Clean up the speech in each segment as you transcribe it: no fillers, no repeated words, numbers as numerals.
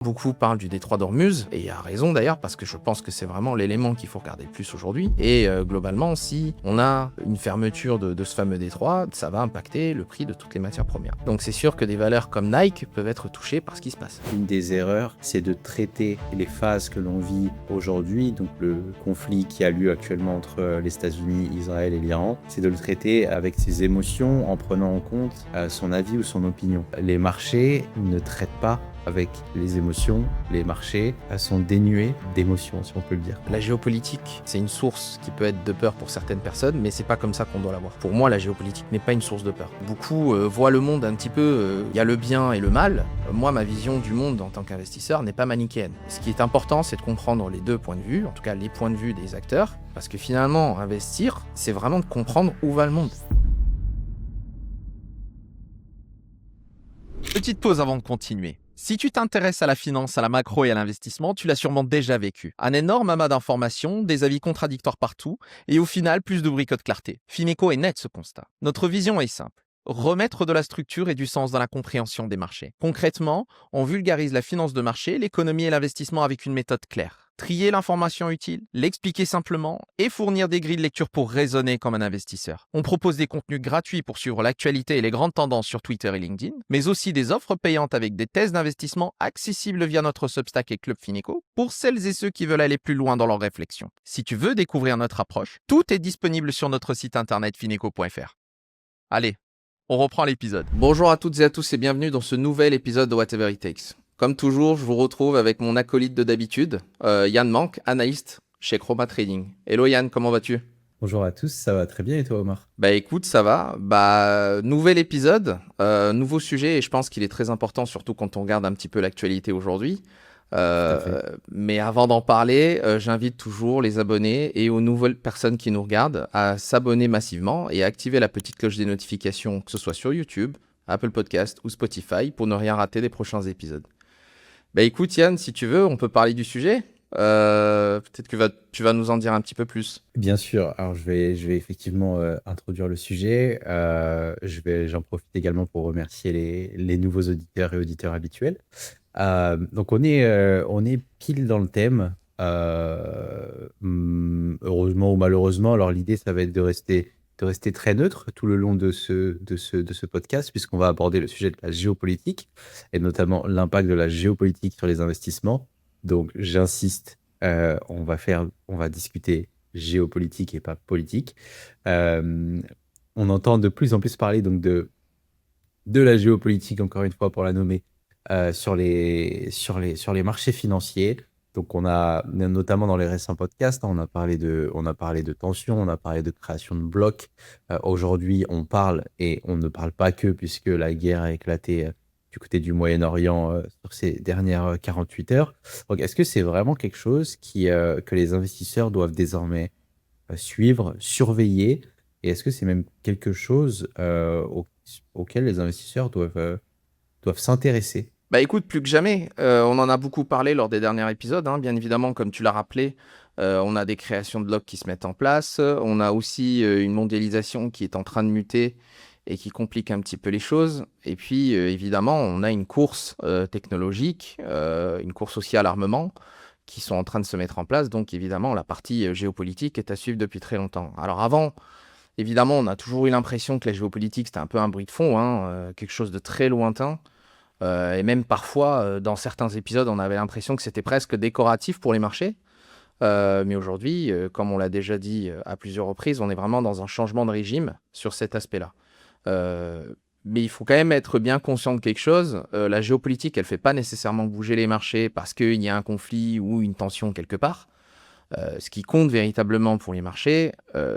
Beaucoup parlent du détroit d'Ormuz, et à raison d'ailleurs, parce que je pense que c'est vraiment l'élément qu'il faut regarder le plus aujourd'hui. Et globalement, si on a une fermeture de ce fameux détroit, ça va impacter le prix de toutes les matières premières. Donc c'est sûr que des valeurs comme Nike peuvent être touchées par ce qui se passe. Une des erreurs, c'est de traiter les phases que l'on vit aujourd'hui, donc le conflit qui a lieu actuellement entre les États-Unis, Israël et l'Iran, c'est de le traiter avec ses émotions en prenant en compte son avis ou son opinion. Les marchés ne traitent pas avec les émotions, les marchés sont dénués d'émotions, si on peut le dire. La géopolitique, c'est une source qui peut être de peur pour certaines personnes, mais c'est pas comme ça qu'on doit la voir. Pour moi, la géopolitique n'est pas une source de peur. Beaucoup voient le monde un petit peu, il y a le bien et le mal. Moi, ma vision du monde en tant qu'investisseur n'est pas manichéenne. Ce qui est important, c'est de comprendre les deux points de vue, en tout cas les points de vue des acteurs, parce que finalement, investir, c'est vraiment de comprendre où va le monde. Petite pause avant de continuer. Si tu t'intéresses à la finance, à la macro et à l'investissement, tu l'as sûrement déjà vécu. Un énorme amas d'informations, des avis contradictoires partout, et au final, plus de bruit que de clarté. Fineco est net ce constat. Notre vision est simple. Remettre de la structure et du sens dans la compréhension des marchés. Concrètement, on vulgarise la finance de marché, l'économie et l'investissement avec une méthode claire. Trier l'information utile, l'expliquer simplement et fournir des grilles de lecture pour raisonner comme un investisseur. On propose des contenus gratuits pour suivre l'actualité et les grandes tendances sur Twitter et LinkedIn, mais aussi des offres payantes avec des thèses d'investissement accessibles via notre Substack et Club Fineco pour celles et ceux qui veulent aller plus loin dans leur réflexion. Si tu veux découvrir notre approche, tout est disponible sur notre site internet fineco.fr. Allez, on reprend l'épisode. Bonjour à toutes et à tous et bienvenue dans ce nouvel épisode de Whatever It Takes. Comme toujours, je vous retrouve avec mon acolyte de d'habitude, Yann Mank, analyste chez Chroma Trading. Hello Yann, comment vas-tu ? Bonjour à tous, ça va très bien et toi Omar ? Bah écoute, ça va. Nouvel épisode, nouveau sujet et je pense qu'il est très important, surtout quand on regarde un petit peu l'actualité aujourd'hui. Mais avant d'en parler, j'invite toujours les abonnés et aux nouvelles personnes qui nous regardent à s'abonner massivement et à activer la petite cloche des notifications, que ce soit sur YouTube, Apple Podcast ou Spotify, pour ne rien rater des prochains épisodes. Bah écoute Yann, si tu veux, on peut parler du sujet. Peut-être que tu vas nous en dire un petit peu plus. Bien sûr, alors je vais effectivement introduire le sujet. J'en profite également pour remercier les nouveaux auditeurs et auditeurs habituels. Donc on est pile dans le thème, heureusement ou malheureusement. Alors l'idée, ça va être de rester très neutre tout le long de ce podcast, puisqu'on va aborder le sujet de la géopolitique et notamment l'impact de la géopolitique sur les investissements. Donc j'insiste, on va discuter géopolitique et pas politique. On entend de plus en plus parler donc de la géopolitique, encore une fois pour la nommer, sur les marchés financiers. Donc on a notamment dans les récents podcasts, on a parlé de tensions, on a parlé de création de blocs. Aujourd'hui, on parle et on ne parle pas que, puisque la guerre a éclaté du côté du Moyen-Orient sur ces dernières 48 heures. Donc est-ce que c'est vraiment quelque chose que les investisseurs doivent désormais suivre, surveiller, et est-ce que c'est même quelque chose auquel les investisseurs doivent s'intéresser? Bah écoute, plus que jamais, on en a beaucoup parlé lors des derniers épisodes, hein. Bien évidemment, comme tu l'as rappelé, on a des créations de blocs qui se mettent en place. On a aussi une mondialisation qui est en train de muter et qui complique un petit peu les choses. Et puis, évidemment, on a une course technologique, une course aussi à l'armement, qui sont en train de se mettre en place. Donc, évidemment, la partie géopolitique est à suivre depuis très longtemps. Alors avant, évidemment, on a toujours eu l'impression que la géopolitique, c'était un peu un bruit de fond, hein, quelque chose de très lointain. Et même parfois, dans certains épisodes, on avait l'impression que c'était presque décoratif pour les marchés. Mais aujourd'hui, comme on l'a déjà dit à plusieurs reprises, on est vraiment dans un changement de régime sur cet aspect-là. Mais il faut quand même être bien conscient de quelque chose. La géopolitique, elle ne fait pas nécessairement bouger les marchés parce qu'il y a un conflit ou une tension quelque part. Ce qui compte véritablement pour les marchés,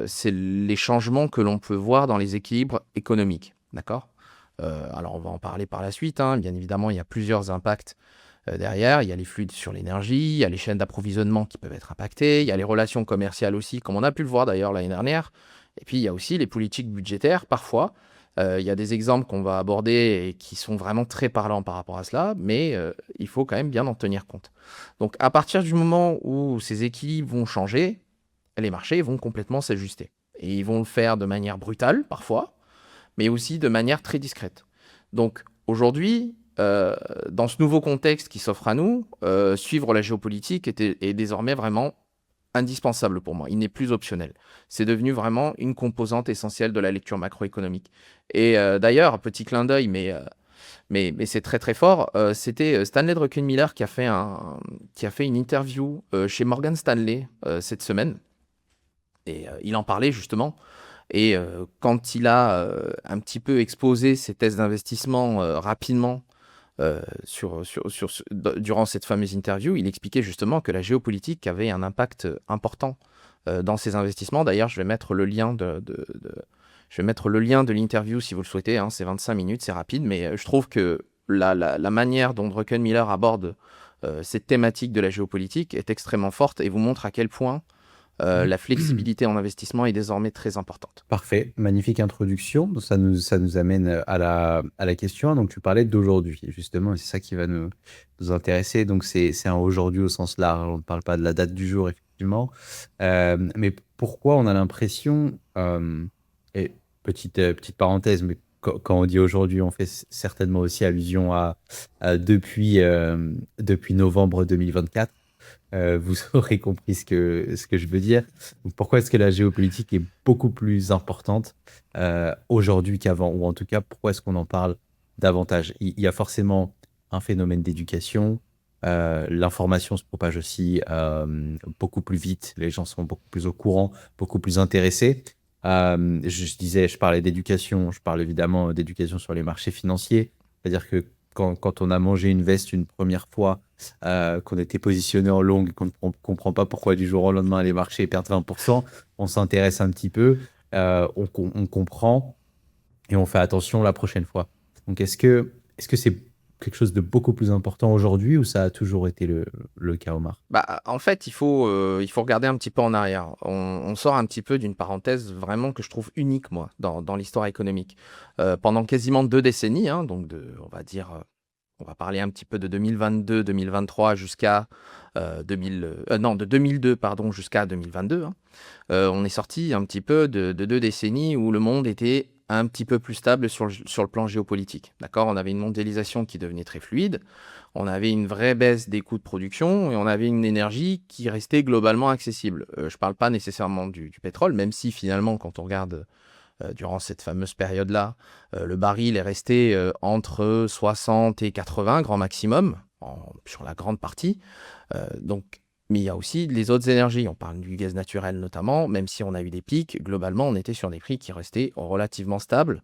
c'est les changements que l'on peut voir dans les équilibres économiques. D'accord ? Alors, on va en parler par la suite, hein. Bien évidemment, il y a plusieurs impacts derrière. Il y a les flux sur l'énergie, il y a les chaînes d'approvisionnement qui peuvent être impactées, il y a les relations commerciales aussi, comme on a pu le voir d'ailleurs l'année dernière. Et puis, il y a aussi les politiques budgétaires, parfois. Il y a des exemples qu'on va aborder et qui sont vraiment très parlants par rapport à cela, mais il faut quand même bien en tenir compte. Donc, à partir du moment où ces équilibres vont changer, les marchés vont complètement s'ajuster. Et ils vont le faire de manière brutale, parfois, mais aussi de manière très discrète. Donc aujourd'hui, dans ce nouveau contexte qui s'offre à nous, suivre la géopolitique est désormais vraiment indispensable pour moi. Il n'est plus optionnel. C'est devenu vraiment une composante essentielle de la lecture macroéconomique. Et d'ailleurs, petit clin d'œil, mais c'est très très fort, c'était Stanley Druckenmiller qui a fait une interview chez Morgan Stanley cette semaine. Et il en parlait justement. Et quand il a un petit peu exposé ses thèses d'investissement rapidement durant cette fameuse interview, il expliquait justement que la géopolitique avait un impact important dans ses investissements. D'ailleurs, je vais mettre le lien de l'interview si vous le souhaitez. Hein, c'est 25 minutes, c'est rapide, mais je trouve que la manière dont Druckenmiller aborde cette thématique de la géopolitique est extrêmement forte et vous montre à quel point la flexibilité en investissement est désormais très importante. Parfait, magnifique introduction. Donc, ça nous amène à la question. Donc, tu parlais d'aujourd'hui, justement, et c'est ça qui va nous intéresser. Donc, c'est un aujourd'hui au sens large. On ne parle pas de la date du jour, effectivement. Mais pourquoi on a l'impression, et petite parenthèse, mais quand on dit aujourd'hui, on fait certainement aussi allusion à depuis novembre 2024. Vous aurez compris ce que je veux dire. Donc, pourquoi est-ce que la géopolitique est beaucoup plus importante aujourd'hui qu'avant? Ou en tout cas, pourquoi est-ce qu'on en parle davantage? Il y a forcément un phénomène d'éducation. L'information se propage aussi beaucoup plus vite. Les gens sont beaucoup plus au courant, beaucoup plus intéressés. Je parlais d'éducation. Je parle évidemment d'éducation sur les marchés financiers. C'est-à-dire que quand on a mangé une veste une première fois, qu'on était positionné en long et qu'on ne comprend pas pourquoi du jour au lendemain les marchés perdent 20%, on s'intéresse un petit peu, on comprend et on fait attention la prochaine fois. Donc est-ce que c'est quelque chose de beaucoup plus important aujourd'hui ou ça a toujours été le cas, Omar? En fait, il faut regarder un petit peu en arrière. On sort un petit peu d'une parenthèse vraiment que je trouve unique, moi, dans l'histoire économique. Pendant quasiment 2 décennies, hein, donc on va parler un petit peu de 2022-2023 jusqu'à de 2002 jusqu'à 2022. Hein. On est sorti un petit peu de 2 décennies où le monde était un petit peu plus stable sur le plan géopolitique. D'accord ? On avait une mondialisation qui devenait très fluide, on avait une vraie baisse des coûts de production et on avait une énergie qui restait globalement accessible. Je ne parle pas nécessairement du pétrole, même si finalement, quand on regarde durant cette fameuse période-là, le baril est resté entre 60 et 80 grand maximum sur la grande partie. Mais il y a aussi les autres énergies. On parle du gaz naturel notamment, même si on a eu des pics, globalement, on était sur des prix qui restaient relativement stables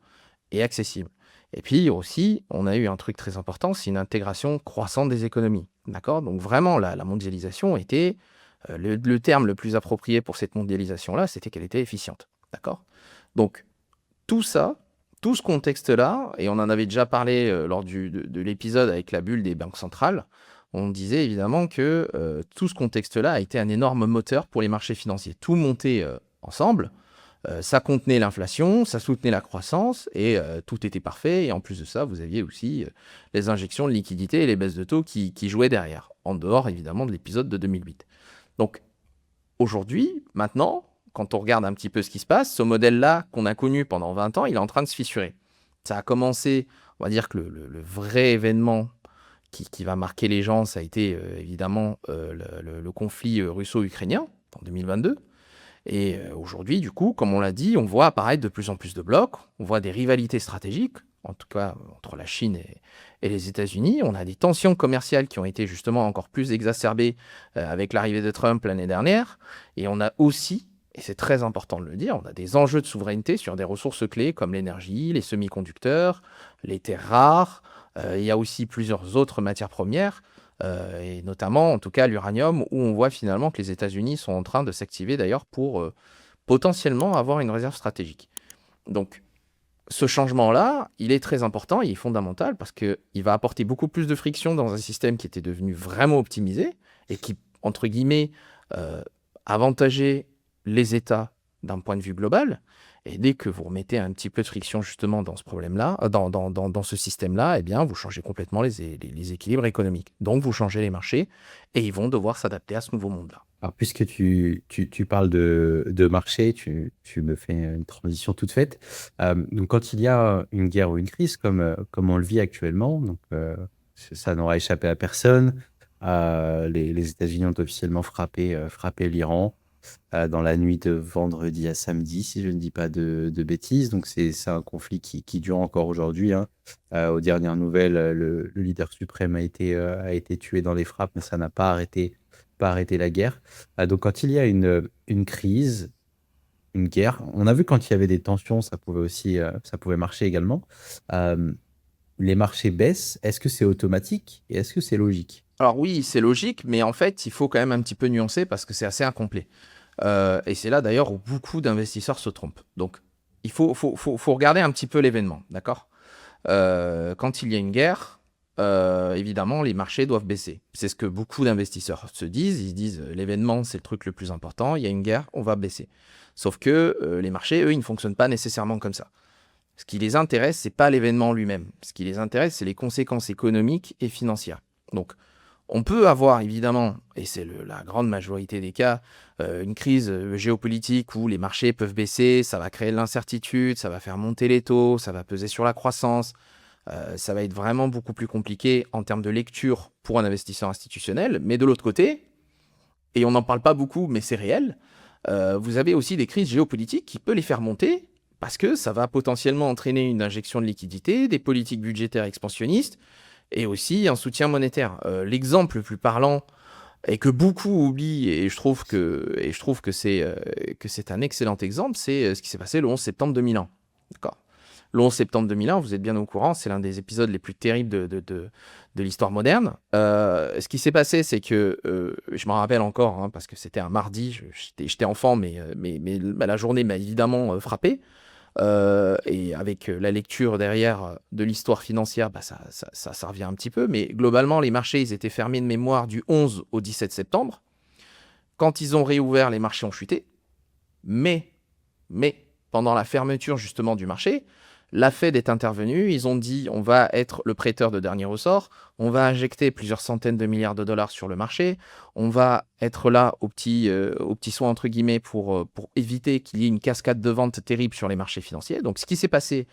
et accessibles. Et puis aussi, on a eu un truc très important, c'est une intégration croissante des économies. D'accord ? Donc vraiment, la mondialisation était, le terme le plus approprié pour cette mondialisation-là, c'était qu'elle était efficiente. D'accord ? Donc tout ça, tout ce contexte-là, et on en avait déjà parlé lors de l'épisode avec la bulle des banques centrales, on disait évidemment que tout ce contexte-là a été un énorme moteur pour les marchés financiers. Tout montait ensemble, ça contenait l'inflation, ça soutenait la croissance, et tout était parfait. Et en plus de ça, vous aviez aussi les injections de liquidités et les baisses de taux qui jouaient derrière, en dehors évidemment de l'épisode de 2008. Donc aujourd'hui, maintenant, quand on regarde un petit peu ce qui se passe, ce modèle-là qu'on a connu pendant 20 ans, il est en train de se fissurer. Ça a commencé, on va dire que le vrai événement qui va marquer les gens, ça a été évidemment le conflit russo-ukrainien en 2022. Et aujourd'hui, du coup, comme on l'a dit, on voit apparaître de plus en plus de blocs, on voit des rivalités stratégiques, en tout cas entre la Chine et les États-Unis. On a des tensions commerciales qui ont été justement encore plus exacerbées avec l'arrivée de Trump l'année dernière. Et on a aussi, et c'est très important de le dire, on a des enjeux de souveraineté sur des ressources clés comme l'énergie, les semi-conducteurs, les terres rares. Il y a aussi plusieurs autres matières premières, et notamment, en tout cas, l'uranium, où on voit finalement que les États-Unis sont en train de s'activer d'ailleurs pour potentiellement avoir une réserve stratégique. Donc, ce changement-là, il est très important, il est fondamental parce qu'il va apporter beaucoup plus de friction dans un système qui était devenu vraiment optimisé et qui, entre guillemets, avantageait les États d'un point de vue global. Et dès que vous remettez un petit peu de friction justement dans ce problème-là, dans ce système-là, eh bien, vous changez complètement les équilibres économiques. Donc, vous changez les marchés et ils vont devoir s'adapter à ce nouveau monde-là. Alors, puisque tu parles de marché, tu me fais une transition toute faite. Donc, quand il y a une guerre ou une crise, comme on le vit actuellement, donc, ça n'aura échappé à personne. Les États-Unis ont officiellement frappé l'Iran dans la nuit de vendredi à samedi, si je ne dis pas de bêtises. Donc, c'est un conflit qui dure encore aujourd'hui, hein. Aux dernières nouvelles, le leader suprême a été tué dans les frappes, mais ça n'a pas arrêté la guerre. Donc, quand il y a une crise, une guerre, on a vu quand il y avait des tensions, ça pouvait marcher également. Euh, les marchés baissent. Est-ce que c'est automatique et est-ce que c'est logique? Alors oui, c'est logique, mais en fait, il faut quand même un petit peu nuancer parce que c'est assez incomplet. Et c'est là d'ailleurs où beaucoup d'investisseurs se trompent. Donc, il faut regarder un petit peu l'événement, d'accord? Quand il y a une guerre, évidemment, les marchés doivent baisser. C'est ce que beaucoup d'investisseurs se disent. Ils se disent, l'événement, c'est le truc le plus important. Il y a une guerre, on va baisser. Sauf que les marchés, eux, ils ne fonctionnent pas nécessairement comme ça. Ce qui les intéresse, c'est pas l'événement lui-même. Ce qui les intéresse, c'est les conséquences économiques et financières. Donc, on peut avoir évidemment, et c'est la grande majorité des cas, une crise géopolitique où les marchés peuvent baisser, ça va créer de l'incertitude, ça va faire monter les taux, ça va peser sur la croissance, ça va être vraiment beaucoup plus compliqué en termes de lecture pour un investisseur institutionnel. Mais de l'autre côté, et on n'en parle pas beaucoup, mais c'est réel, vous avez aussi des crises géopolitiques qui peuvent les faire monter parce que ça va potentiellement entraîner une injection de liquidité, des politiques budgétaires expansionnistes et aussi un soutien monétaire. L'exemple le plus parlant et que beaucoup oublient, et je trouve que c'est un excellent exemple, c'est ce qui s'est passé le 11 septembre 2001. D'accord. Le 11 septembre 2001, vous êtes bien au courant, c'est l'un des épisodes les plus terribles de l'histoire moderne. Ce qui s'est passé, c'est que, je m'en rappelle encore, hein, parce que c'était un mardi, j'étais enfant, mais la journée m'a évidemment frappé. Et avec la lecture derrière de l'histoire financière, bah ça revient un petit peu. Mais globalement, les marchés, ils étaient fermés de mémoire du 11 au 17 septembre. Quand ils ont réouvert, les marchés ont chuté. Mais, pendant la fermeture justement du marché, la Fed est intervenue. Ils ont dit on va être le prêteur de dernier ressort. On va injecter plusieurs centaines de milliards de dollars sur le marché. On va être là au petit soin entre guillemets pour éviter qu'il y ait une cascade de ventes terrible sur les marchés financiers. Donc ce qui s'est passé,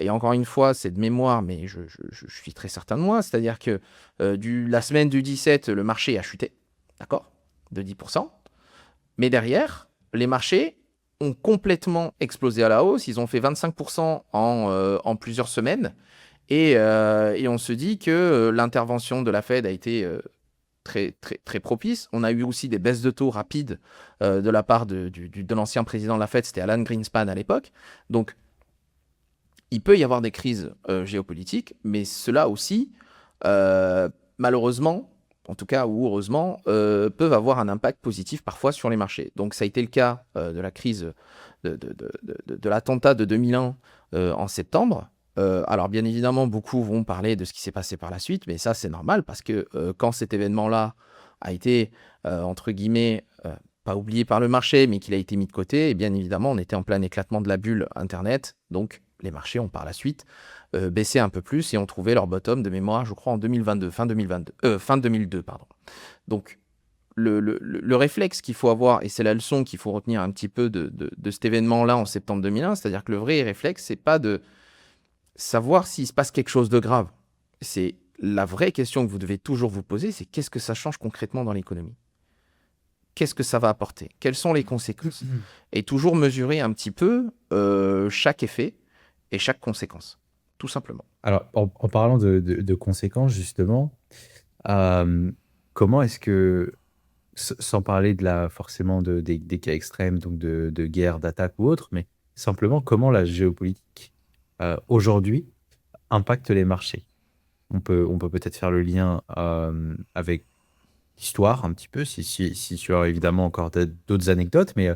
et encore une fois, c'est de mémoire, mais je suis très certain de moi, c'est-à-dire que la semaine du 17, le marché a chuté, d'accord, de 10%. Mais derrière, les marchés ont complètement explosé à la hausse. Ils ont fait 25% en plusieurs semaines. Et on se dit que l'intervention de la Fed a été très, très, très propice. On a eu aussi des baisses de taux rapides de la part de l'ancien président de la Fed, c'était Alan Greenspan à l'époque. Donc, il peut y avoir des crises géopolitiques, mais cela aussi, malheureusement, en tout cas ou heureusement, peuvent avoir un impact positif parfois sur les marchés. Donc ça a été le cas de la crise de l'attentat de 2001 en septembre. Alors bien évidemment, beaucoup vont parler de ce qui s'est passé par la suite, mais ça c'est normal parce que quand cet événement-là a été, entre guillemets, pas oublié par le marché, mais qu'il a été mis de côté, et bien évidemment, on était en plein éclatement de la bulle Internet, donc les marchés ont par la suite baissé un peu plus et ont trouvé leur bottom de mémoire, je crois, en 2022, fin 2002, pardon. Donc, le réflexe qu'il faut avoir, et c'est la leçon qu'il faut retenir un petit peu de cet événement-là en septembre 2001, c'est-à-dire que le vrai réflexe, c'est pas de savoir s'il se passe quelque chose de grave. C'est la vraie question que vous devez toujours vous poser, c'est qu'est-ce que ça change concrètement dans l'économie? Qu'est-ce que ça va apporter? Quelles sont les conséquences? Et toujours mesurer un petit peu chaque effet et chaque conséquence, tout simplement. Alors, en parlant de conséquences, justement, comment est-ce que, sans parler forcément des cas extrêmes, donc de guerre, d'attaque ou autre, mais simplement comment la géopolitique aujourd'hui impacte les marchés? On peut peut-être faire le lien avec l'histoire un petit peu, si tu as évidemment encore d'autres anecdotes, mais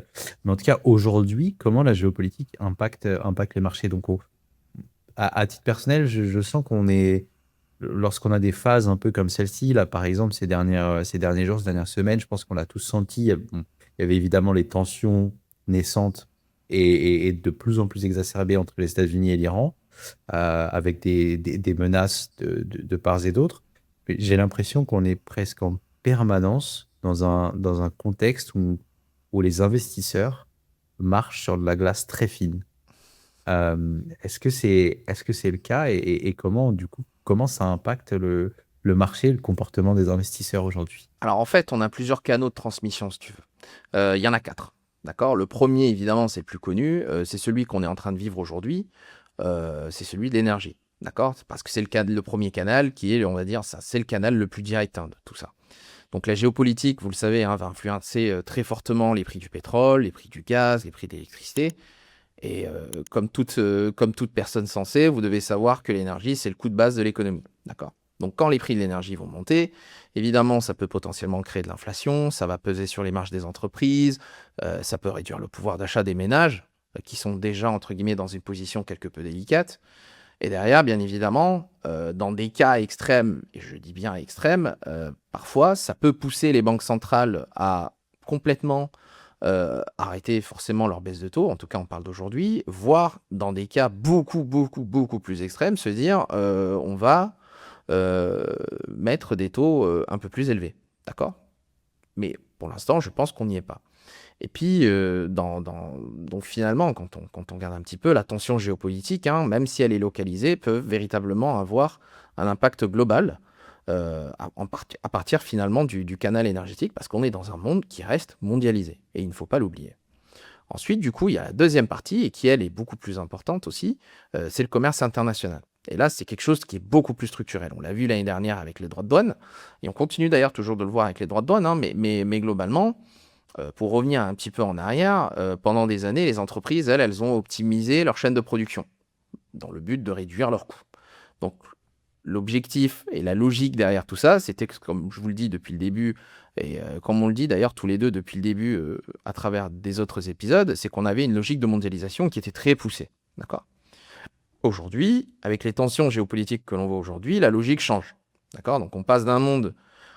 en tout cas, aujourd'hui, comment la géopolitique impacte les marchés? Donc, à titre personnel, je sens lorsqu'on a des phases un peu comme celle-ci, là, par exemple, ces derniers jours, ces dernières semaines, je pense qu'on l'a tous senti. Bon, il y avait évidemment les tensions naissantes et de plus en plus exacerbées entre les États-Unis et l'Iran, avec des menaces de part et d'autre. Mais j'ai l'impression qu'on est presque en permanence dans un contexte où les investisseurs marchent sur de la glace très fine. Est-ce que c'est le cas et comment, du coup, comment ça impacte le marché, le comportement des investisseurs aujourd'hui? Alors en fait, on a plusieurs canaux de transmission, si tu veux. Il y en a 4. D'accord? Le premier, évidemment, c'est le plus connu, c'est celui qu'on est en train de vivre aujourd'hui, c'est celui de l'énergie. D'accord? C'est parce que c'est le premier canal qui est, on va dire, ça, c'est le canal le plus direct de tout ça. Donc la géopolitique, vous le savez, va influencer très fortement les prix du pétrole, les prix du gaz, les prix de l'électricité. Et comme toute personne sensée, vous devez savoir que l'énergie, c'est le coût de base de l'économie. D'accord? Donc quand les prix de l'énergie vont monter, évidemment, ça peut potentiellement créer de l'inflation, ça va peser sur les marges des entreprises, ça peut réduire le pouvoir d'achat des ménages, qui sont déjà, entre guillemets, dans une position quelque peu délicate. Et derrière, bien évidemment, dans des cas extrêmes, et je dis bien extrêmes, parfois, ça peut pousser les banques centrales à complètement arrêter forcément leur baisse de taux, en tout cas on parle d'aujourd'hui, voire dans des cas beaucoup, beaucoup, beaucoup plus extrêmes, se dire on va mettre des taux un peu plus élevés. D'accord? Mais pour l'instant, je pense qu'on n'y est pas. Et puis, donc finalement, quand on regarde un petit peu, la tension géopolitique, même si elle est localisée, peut véritablement avoir un impact global à partir finalement du canal énergétique, parce qu'on est dans un monde qui reste mondialisé, et il ne faut pas l'oublier. Ensuite, du coup, il y a la deuxième partie, et qui, elle, est beaucoup plus importante aussi, c'est le commerce international. Et là, c'est quelque chose qui est beaucoup plus structurel. On l'a vu l'année dernière avec les droits de douane, et on continue d'ailleurs toujours de le voir avec les droits de douane, mais globalement, pour revenir un petit peu en arrière, pendant des années, les entreprises, elles ont optimisé leur chaîne de production dans le but de réduire leurs coûts. Donc, l'objectif et la logique derrière tout ça, c'était que, comme je vous le dis depuis le début, et comme on le dit d'ailleurs tous les deux depuis le début à travers des autres épisodes, c'est qu'on avait une logique de mondialisation qui était très poussée. D'accord? Aujourd'hui, avec les tensions géopolitiques que l'on voit aujourd'hui, la logique change. D'accord? Donc on passe d'un monde,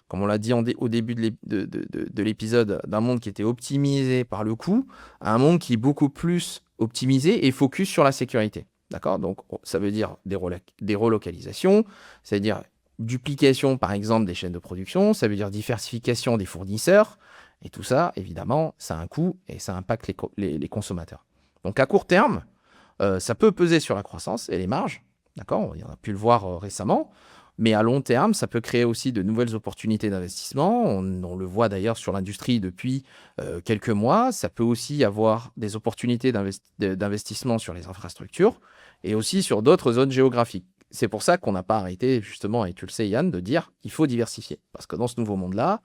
comme on l'a dit au début de l'épisode, d'un monde qui était optimisé par le coût, à un monde qui est beaucoup plus optimisé et focus sur la sécurité. D'accord? Donc ça veut dire des relocalisations, c'est-à-dire duplication par exemple des chaînes de production, ça veut dire diversification des fournisseurs, et tout ça, évidemment, ça a un coût et ça impacte les consommateurs. Donc à court terme, ça peut peser sur la croissance et les marges, d'accord? On a pu le voir récemment, mais à long terme, ça peut créer aussi de nouvelles opportunités d'investissement. On le voit d'ailleurs sur l'industrie depuis quelques mois. Ça peut aussi avoir des opportunités d'investissement sur les infrastructures et aussi sur d'autres zones géographiques. C'est pour ça qu'on n'a pas arrêté, justement, et tu le sais, Yann, de dire qu'il faut diversifier. Parce que dans ce nouveau monde-là,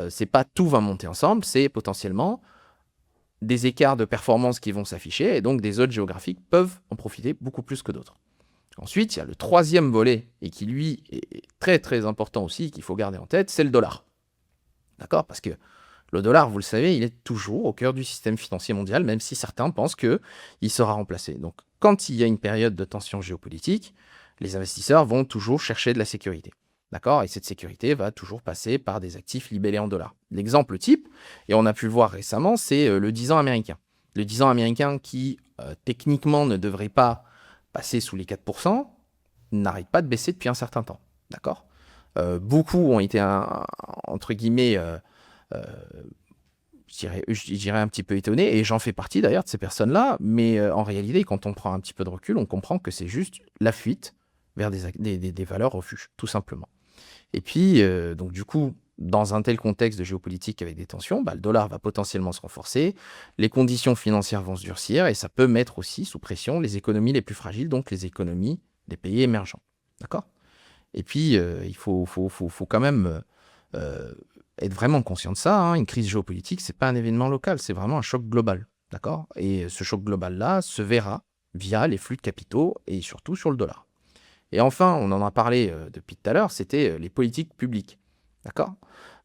c'est pas tout va monter ensemble, c'est potentiellement des écarts de performance qui vont s'afficher, et donc des zones géographiques peuvent en profiter beaucoup plus que d'autres. Ensuite, il y a le troisième volet, et qui lui est très très important aussi, qu'il faut garder en tête, c'est le dollar. D'accord? Parce que le dollar, vous le savez, il est toujours au cœur du système financier mondial, même si certains pensent qu'il sera remplacé. Donc, quand il y a une période de tension géopolitique, les investisseurs vont toujours chercher de la sécurité. D'accord? Et cette sécurité va toujours passer par des actifs libellés en dollars. L'exemple type, et on a pu le voir récemment, c'est le 10 ans américain. Le 10 ans américain qui, techniquement, ne devrait pas passer sous les 4%, n'arrête pas de baisser depuis un certain temps. D'accord? Beaucoup ont été, entre guillemets, je dirais un petit peu étonnés, et j'en fais partie d'ailleurs de ces personnes-là, mais en réalité, quand on prend un petit peu de recul, on comprend que c'est juste la fuite vers des valeurs refuges, tout simplement. Et puis, donc du coup, dans un tel contexte de géopolitique avec des tensions, le dollar va potentiellement se renforcer, les conditions financières vont se durcir, et ça peut mettre aussi sous pression les économies les plus fragiles, donc les économies des pays émergents. D'accord? Et puis, il faut quand même être vraiment conscient de ça. Une crise géopolitique, ce n'est pas un événement local, c'est vraiment un choc global. D'accord? Et ce choc global-là se verra via les flux de capitaux et surtout sur le dollar. Et enfin, on en a parlé depuis tout à l'heure, c'était les politiques publiques. D'accord?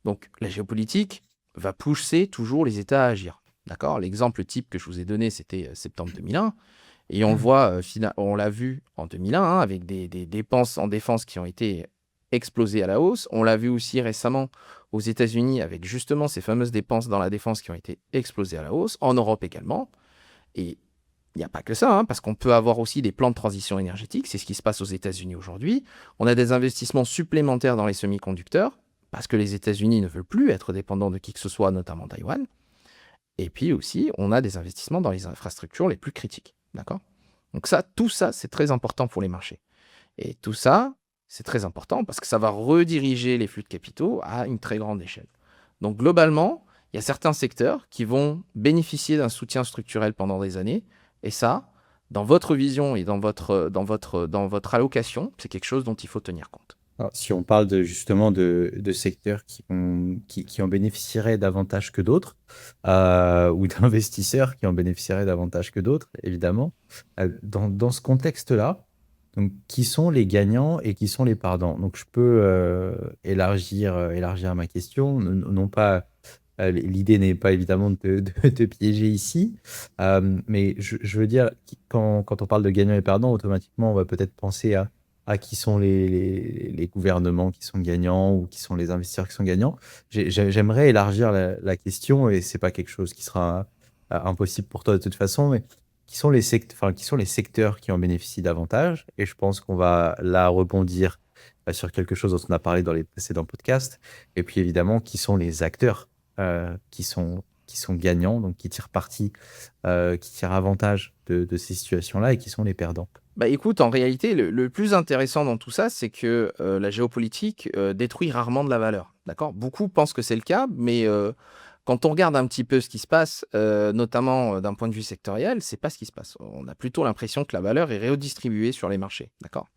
Donc la géopolitique va pousser toujours les États à agir. D'accord? L'exemple type que je vous ai donné, c'était septembre 2001. Et on le voit, on l'a vu en 2001, avec des dépenses en défense qui ont été explosées à la hausse. On l'a vu aussi récemment aux États-Unis avec justement ces fameuses dépenses dans la défense qui ont été explosées à la hausse, en Europe également. Et il n'y a pas que ça, parce qu'on peut avoir aussi des plans de transition énergétique. C'est ce qui se passe aux États-Unis aujourd'hui. On a des investissements supplémentaires dans les semi-conducteurs parce que les États-Unis ne veulent plus être dépendants de qui que ce soit, notamment Taïwan. Et puis aussi, on a des investissements dans les infrastructures les plus critiques. D'accord? Donc tout ça, c'est très important pour les marchés. Et tout ça, c'est très important parce que ça va rediriger les flux de capitaux à une très grande échelle. Donc globalement, il y a certains secteurs qui vont bénéficier d'un soutien structurel pendant des années. Et ça, dans votre vision et dans votre allocation, c'est quelque chose dont il faut tenir compte. Alors, si on parle justement de secteurs qui en bénéficieraient davantage que d'autres, ou d'investisseurs qui en bénéficieraient davantage que d'autres, évidemment, dans ce contexte-là, donc, qui sont les gagnants et qui sont les perdants? Donc, je peux élargir ma question. Non pas, l'idée n'est pas évidemment de te piéger ici, mais je veux dire, quand on parle de gagnants et perdants, automatiquement, on va peut-être penser à qui sont les gouvernements qui sont gagnants ou qui sont les investisseurs qui sont gagnants. J'aimerais élargir la question, et c'est pas quelque chose qui sera impossible pour toi de toute façon, mais qui sont les secteurs qui en bénéficient davantage? Et je pense qu'on va là rebondir sur quelque chose dont on a parlé dans les précédents podcasts. Et puis évidemment, qui sont les acteurs qui sont gagnants, donc qui tirent parti, qui tirent avantage de ces situations-là, et qui sont les perdants. Bah écoute, en réalité, le plus intéressant dans tout ça, c'est que la géopolitique détruit rarement de la valeur. D'accord? Beaucoup pensent que c'est le cas, mais quand on regarde un petit peu ce qui se passe, notamment d'un point de vue sectoriel, c'est pas ce qui se passe. On a plutôt l'impression que la valeur est redistribuée sur les marchés. D'accord?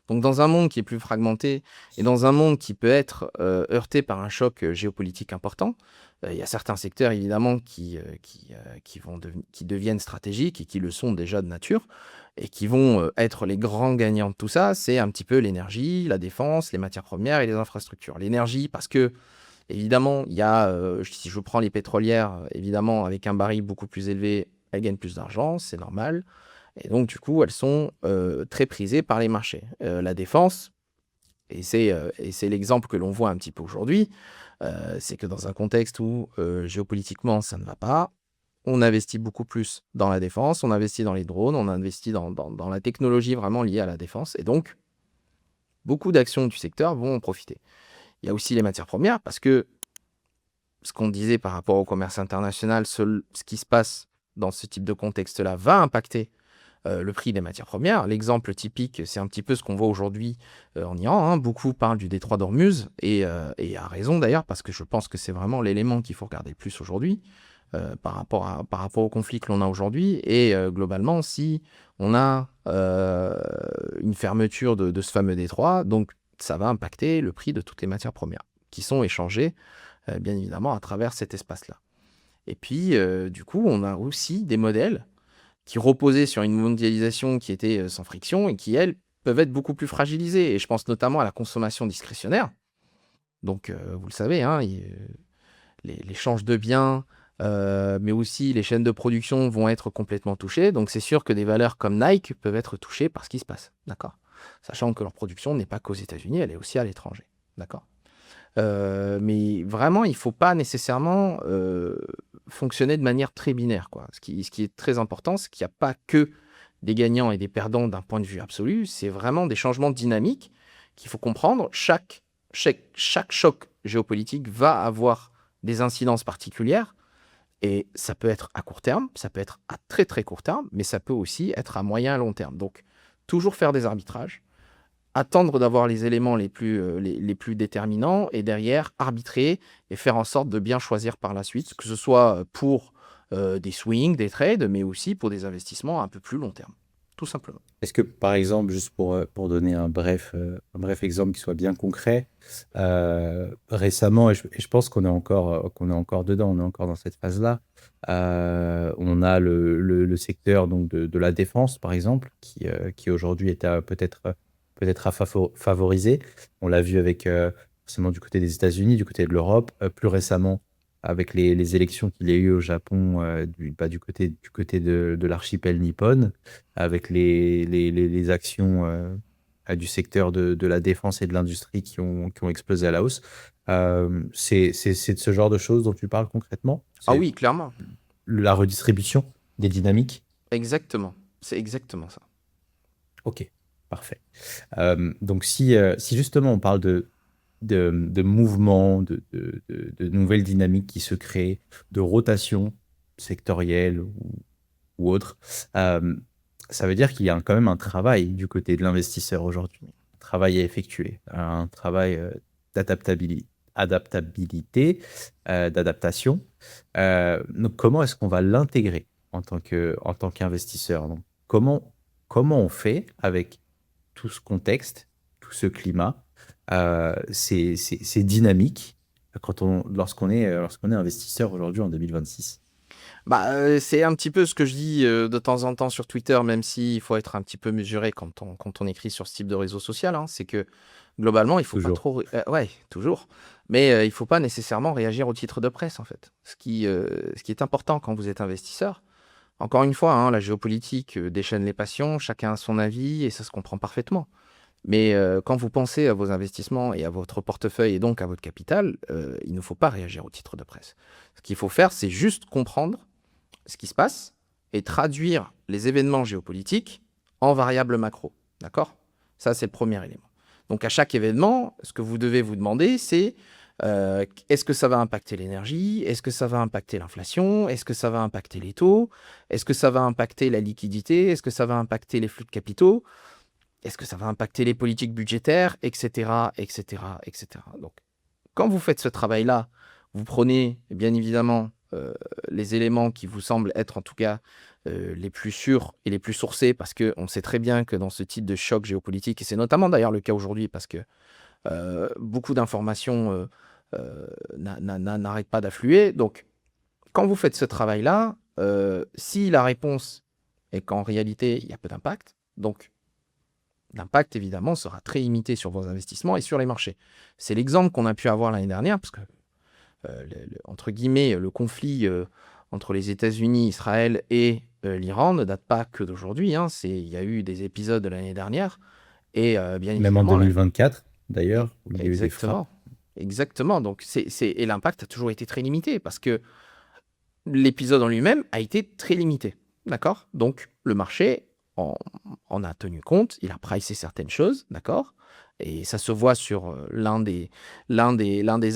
Donc dans un monde qui est plus fragmenté et dans un monde qui peut être heurté par un choc géopolitique important, il y a certains secteurs évidemment qui deviennent stratégiques et qui le sont déjà de nature et qui vont être les grands gagnants de tout ça. C'est un petit peu l'énergie, la défense, les matières premières et les infrastructures. L'énergie parce que évidemment, il y a, si je prends les pétrolières, évidemment avec un baril beaucoup plus élevé, elles gagnent plus d'argent, c'est normal. Et donc, du coup, elles sont très prisées par les marchés. La défense, et c'est l'exemple que l'on voit un petit peu aujourd'hui, c'est que dans un contexte où géopolitiquement ça ne va pas, on investit beaucoup plus dans la défense, on investit dans les drones, on investit dans la technologie vraiment liée à la défense. Et donc, beaucoup d'actions du secteur vont en profiter. Il y a aussi les matières premières, parce que ce qu'on disait par rapport au commerce international, ce qui se passe dans ce type de contexte-là va impacter le prix des matières premières. L'exemple typique, c'est un petit peu ce qu'on voit aujourd'hui en Iran. Hein. Beaucoup parlent du détroit d'Ormuz, et à raison d'ailleurs, parce que je pense que c'est vraiment l'élément qu'il faut regarder le plus aujourd'hui par rapport au conflit que l'on a aujourd'hui. Et globalement, si on a une fermeture de ce fameux détroit, donc ça va impacter le prix de toutes les matières premières qui sont échangées, bien évidemment, à travers cet espace-là. Et puis, du coup, on a aussi des modèles qui reposaient sur une mondialisation qui était sans friction et qui, elles, peuvent être beaucoup plus fragilisées. Et je pense notamment à la consommation discrétionnaire. Donc, vous le savez, hein, l'échange de biens, mais aussi les chaînes de production vont être complètement touchées. Donc, c'est sûr que des valeurs comme Nike peuvent être touchées par ce qui se passe. D'accord? Sachant que leur production n'est pas qu'aux États-Unis, elle est aussi à l'étranger. D'accord? Mais vraiment, il ne faut pas nécessairement fonctionner de manière très binaire, quoi. Ce qui est très important, c'est qu'il n'y a pas que des gagnants et des perdants d'un point de vue absolu, c'est vraiment des changements de dynamique qu'il faut comprendre. Chaque choc géopolitique va avoir des incidences particulières, et ça peut être à court terme, ça peut être à très très court terme, mais ça peut aussi être à moyen et long terme. Donc, toujours faire des arbitrages, attendre d'avoir les éléments les plus déterminants et derrière arbitrer et faire en sorte de bien choisir par la suite, que ce soit pour des swings, des trades, mais aussi pour des investissements un peu plus long terme, tout simplement. Est-ce que, par exemple, juste pour donner un bref exemple qui soit bien concret, récemment, et je pense qu'on est encore dedans, on est encore dans cette phase-là, on a le secteur donc de la défense, par exemple, qui aujourd'hui est peut-être à favoriser. On l'a vu avec forcément du côté des États-Unis, du côté de l'Europe, plus récemment avec les élections qu'il y a eu au Japon, du côté de l'archipel nippon, avec les actions du secteur de la défense et de l'industrie qui ont explosé à la hausse. C'est de ce genre de choses dont tu parles concrètement? Ah C'est oui, clairement. la redistribution des dynamiques? Exactement. C'est exactement ça. Ok, parfait. Donc si justement on parle de mouvements, de nouvelles dynamiques qui se créent, de rotation sectorielle ou autre. Euh, Ça veut dire qu'il y a quand même un travail du côté de l'investisseur aujourd'hui, un travail à effectuer, un travail adaptabilité, d'adaptation. Donc, comment est-ce qu'on va l'intégrer en tant qu'investisseur? Donc, comment on fait avec tout ce contexte, tout ce climat, ces dynamiques, lorsqu'on est investisseur aujourd'hui en 2026? C'est un petit peu ce que je dis de temps en temps sur Twitter, même s'il faut être un petit peu mesuré quand on écrit sur ce type de réseau social, hein. C'est que globalement, il faut pas Toujours. trop. Ouais, toujours. Mais il faut pas nécessairement réagir au titre de presse, en fait. Ce qui est important quand vous êtes investisseur. Encore une fois, hein, la géopolitique déchaîne les passions, chacun a son avis et ça se comprend parfaitement. Mais quand vous pensez à vos investissements et à votre portefeuille et donc à votre capital, il ne faut pas réagir au titre de presse. Ce qu'il faut faire, c'est juste comprendre ce qui se passe et traduire les événements géopolitiques en variables macro. D'accord? Ça, c'est le premier élément. Donc, à chaque événement, ce que vous devez vous demander, c'est est-ce que ça va impacter l'énergie? Est-ce que ça va impacter l'inflation? Est-ce que ça va impacter les taux? Est-ce que ça va impacter la liquidité? Est-ce que ça va impacter les flux de capitaux? Est-ce que ça va impacter les politiques budgétaires? Etc. etc. etc. Donc, quand vous faites ce travail-là, vous prenez bien évidemment les éléments qui vous semblent être en tout cas les plus sûrs et les plus sourcés, parce qu'on sait très bien que dans ce type de choc géopolitique, et c'est notamment d'ailleurs le cas aujourd'hui, parce que beaucoup d'informations n'arrêtent pas d'affluer. Donc, quand vous faites ce travail-là, si la réponse est qu'en réalité, il y a peu d'impact, donc l'impact, évidemment, sera très limité sur vos investissements et sur les marchés. C'est l'exemple qu'on a pu avoir l'année dernière, parce que, entre guillemets, le conflit entre les États-Unis, Israël et l'Iran ne date pas que d'aujourd'hui, hein. Il y a eu des épisodes de l'année dernière, et bien Même en évidemment, 2024, d'ailleurs, où il y a eu des frappes. exactement. Exactement. Donc, et l'impact a toujours été très limité, parce que l'épisode en lui-même a été très limité. D'accord? Donc, le marché en a tenu compte, il a pricé certaines choses, d'accord? Et ça se voit sur l'un des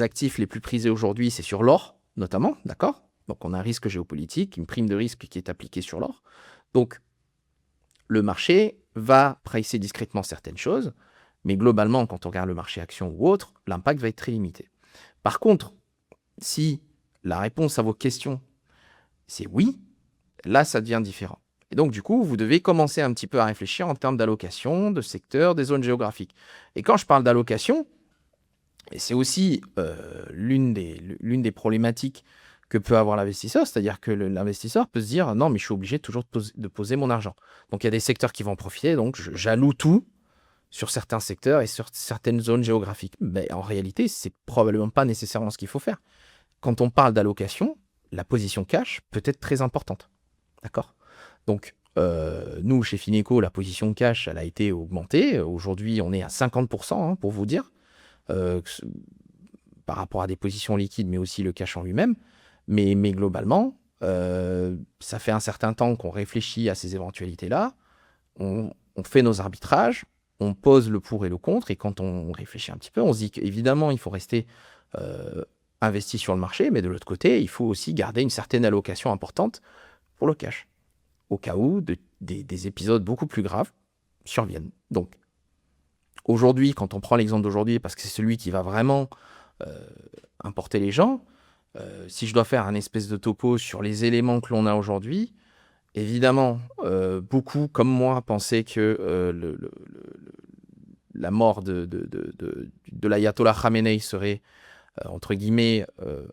actifs les plus prisés aujourd'hui, c'est sur l'or, notamment, d'accord? Donc, on a un risque géopolitique, une prime de risque qui est appliquée sur l'or. Donc, le marché va pricer discrètement certaines choses, mais globalement, quand on regarde le marché action ou autre, l'impact va être très limité. Par contre, si la réponse à vos questions, c'est oui, là, ça devient différent. Et donc, du coup, vous devez commencer un petit peu à réfléchir en termes d'allocation, de secteur, des zones géographiques. Et quand je parle d'allocation, et c'est aussi l'une des problématiques que peut avoir l'investisseur, c'est-à-dire que l'investisseur peut se dire non, mais je suis obligé toujours de poser mon argent. Donc, il y a des secteurs qui vont en profiter, donc j'alloue tout sur certains secteurs et sur certaines zones géographiques. Mais en réalité, c'est probablement pas nécessairement ce qu'il faut faire. Quand on parle d'allocation, la position cash peut être très importante. D'accord? Donc, nous, chez Fineco, la position cash, elle a été augmentée. Aujourd'hui, on est à 50%, hein, pour vous dire, par rapport à des positions liquides, mais aussi le cash en lui-même. Mais globalement, ça fait un certain temps qu'on réfléchit à ces éventualités-là. On fait nos arbitrages, on pose le pour et le contre, et quand on réfléchit un petit peu, on se dit qu'évidemment, il faut rester investi sur le marché, mais de l'autre côté, il faut aussi garder une certaine allocation importante pour le cash, au cas où des épisodes beaucoup plus graves surviennent. Donc, aujourd'hui, quand on prend l'exemple d'aujourd'hui, parce que c'est celui qui va vraiment importer les gens, si je dois faire un espèce de topo sur les éléments que l'on a aujourd'hui, évidemment, beaucoup, comme moi, pensaient que la mort de l'ayatollah Khamenei serait, entre guillemets,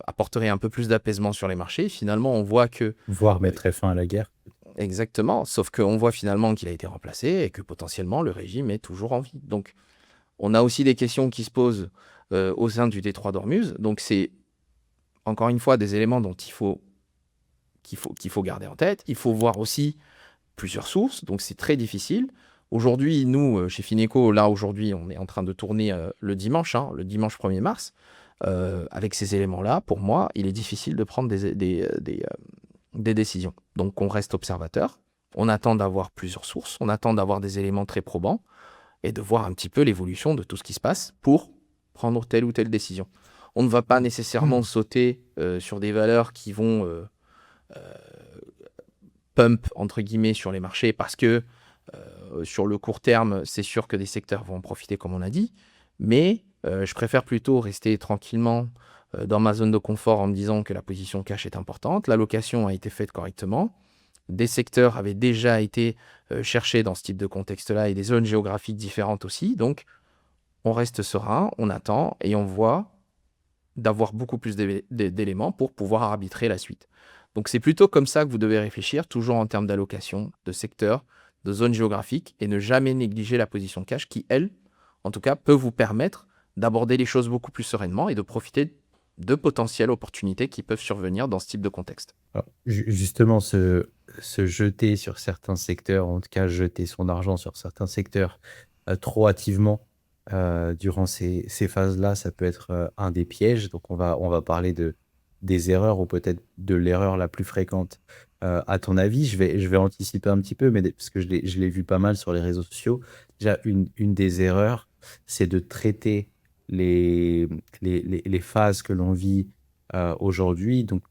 apporterait un peu plus d'apaisement sur les marchés. Finalement, on voit que... Voire mettre fin à la guerre. Exactement, sauf qu'on voit finalement qu'il a été remplacé et que potentiellement le régime est toujours en vie. Donc, on a aussi des questions qui se posent au sein du détroit d'Ormuz. Donc, c'est encore une fois des éléments dont qu'il faut garder en tête. Il faut voir aussi plusieurs sources, donc c'est très difficile. Aujourd'hui, nous, chez Fineco, là, aujourd'hui, on est en train de tourner le dimanche 1er mars. Avec ces éléments-là, pour moi, il est difficile de prendre des décisions. Donc, on reste observateur, on attend d'avoir plusieurs sources, on attend d'avoir des éléments très probants et de voir un petit peu l'évolution de tout ce qui se passe pour prendre telle ou telle décision. On ne va pas nécessairement sauter sur des valeurs qui vont pump, entre guillemets, sur les marchés parce que sur le court terme, c'est sûr que des secteurs vont en profiter, comme on a dit. Mais je préfère plutôt rester tranquillement dans ma zone de confort en me disant que la position cash est importante. L'allocation a été faite correctement. Des secteurs avaient déjà été cherchés dans ce type de contexte-là et des zones géographiques différentes aussi. Donc, on reste serein, on attend et on voit d'avoir beaucoup plus d'éléments pour pouvoir arbitrer la suite. Donc, c'est plutôt comme ça que vous devez réfléchir, toujours en termes d'allocation, de secteur, de zone géographique et ne jamais négliger la position cash qui, elle, en tout cas, peut vous permettre d'aborder les choses beaucoup plus sereinement et de profiter de potentielles opportunités qui peuvent survenir dans ce type de contexte. Alors, justement, se jeter sur certains secteurs, en tout cas jeter son argent sur certains secteurs trop hâtivement durant ces phases-là, ça peut être un des pièges. Donc, on va parler des erreurs ou peut-être de l'erreur la plus fréquente. À ton avis, je vais anticiper un petit peu, mais parce que je l'ai vu pas mal sur les réseaux sociaux. Déjà, une des erreurs, c'est de traiter les phases que l'on vit aujourd'hui. Donc,